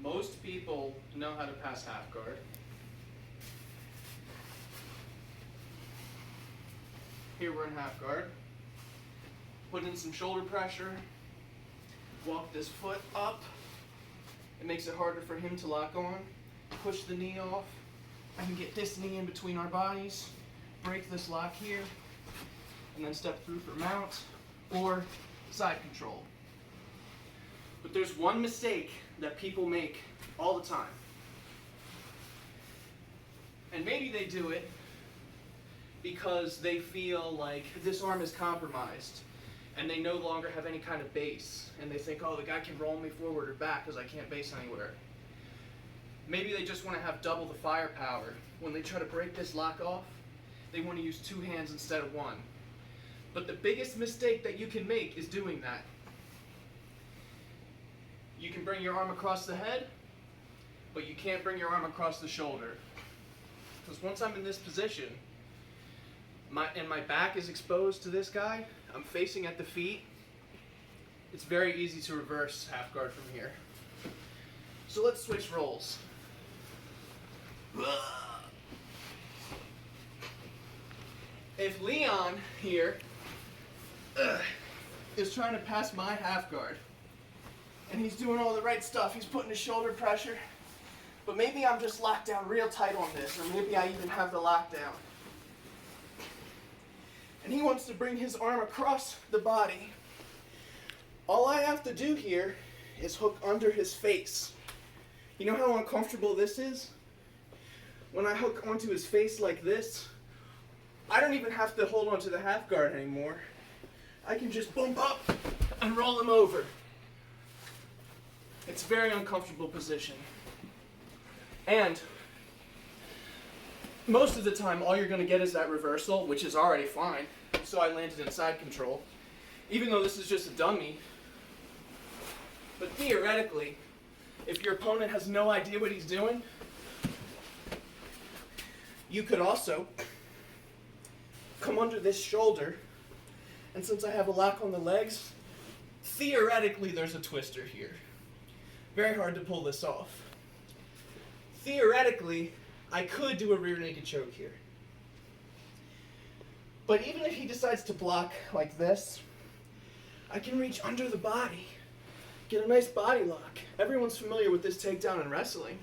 Most people know how to pass half guard. Here we're in half guard. Put in some shoulder pressure. Walk this foot up. It makes it harder for him to lock on. Push the knee off. I can get this knee in between our bodies. Break this lock here. And then step through for mount or side control. But there's one mistake that people make all the time. And maybe they do it because they feel like this arm is compromised and they no longer have any kind of base. And they think, oh, the guy can roll me forward or back because I can't base anywhere. Maybe they just want to have double the firepower. When they try to break this lock off, they want to use two hands instead of one. But the biggest mistake that you can make is doing that. You can bring your arm across the head, but you can't bring your arm across the shoulder. Because once I'm in this position, and my back is exposed to this guy, I'm facing at the feet, it's very easy to reverse half guard from here. So let's switch roles. If Leon here is trying to pass my half guard, and he's doing all the right stuff, he's putting his shoulder pressure, but maybe I'm just locked down real tight on this, or maybe I even have the lockdown. And he wants to bring his arm across the body. All I have to do here is hook under his face. You know how uncomfortable this is? When I hook onto his face like this, I don't even have to hold onto the half guard anymore. I can just bump up and roll him over. It's a very uncomfortable position. And most of the time, all you're going to get is that reversal, which is already fine. So I landed in side control, even though this is just a dummy. But theoretically, if your opponent has no idea what he's doing, you could also come under this shoulder, and since I have a lock on the legs, theoretically there's a twister here. Very hard to pull this off. Theoretically, I could do a rear naked choke here. But even if he decides to block like this, I can reach under the body, get a nice body lock. Everyone's familiar with this takedown in wrestling.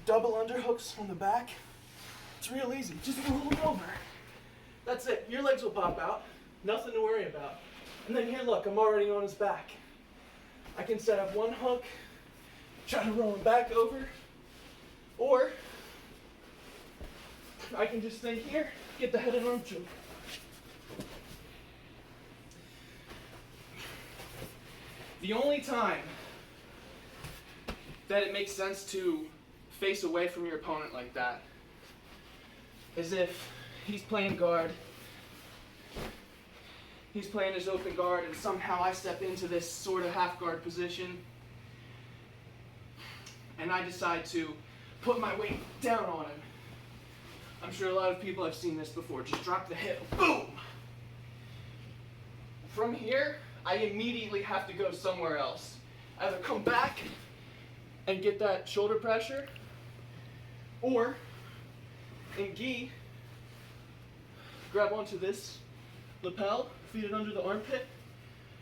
Double underhooks on the back. It's real easy. Just roll it over. That's it. Your legs will pop out. Nothing to worry about. And then here, look, I'm already on his back. I can set up one hook, try to roll him back over, or I can just stay here, get the head and arm choke. The only time that it makes sense to face away from your opponent like that is if he's playing guard, he's playing his open guard, and somehow I step into this sort of half guard position, and I decide to put my weight down on him. I'm sure a lot of people have seen this before. Just drop the hip, boom! From here, I immediately have to go somewhere else. Either come back and get that shoulder pressure, or in gi, grab onto this lapel, feed it under the armpit.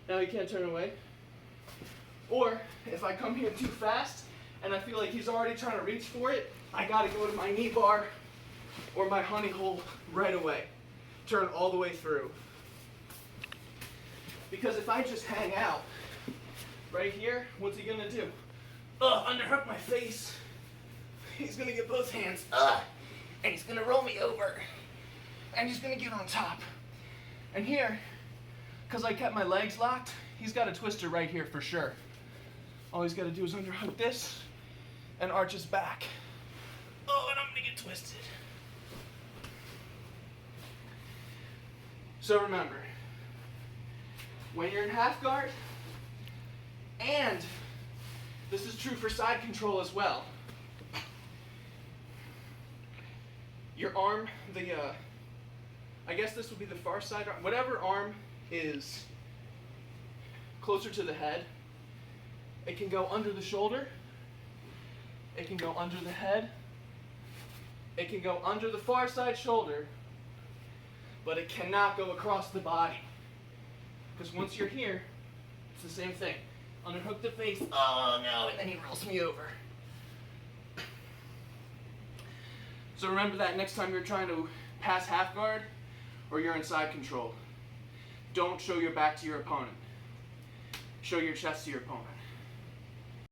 Now he can't turn away. Or if I come here too fast and I feel like he's already trying to reach for it, I gotta go to my knee bar or my honey hole right away. Turn all the way through. Because if I just hang out right here, what's he gonna do? Underhook my face. He's gonna get both hands, and he's gonna roll me over. And he's gonna get on top. And here, because I kept my legs locked, he's got a twister right here for sure. All he's gotta do is underhook this and arch his back. Oh, and I'm gonna get twisted. So remember, when you're in half guard, and this is true for side control as well, your arm, I guess this would be the far side arm, whatever arm is closer to the head, it can go under the shoulder It can go under the head. It can go under the far side shoulder, but it cannot go across the body. Because once you're here, it's the same thing. Underhook the face, oh no, and then he rolls me over. So remember that next time you're trying to pass half guard or you're in side control. Don't show your back to your opponent. Show your chest to your opponent.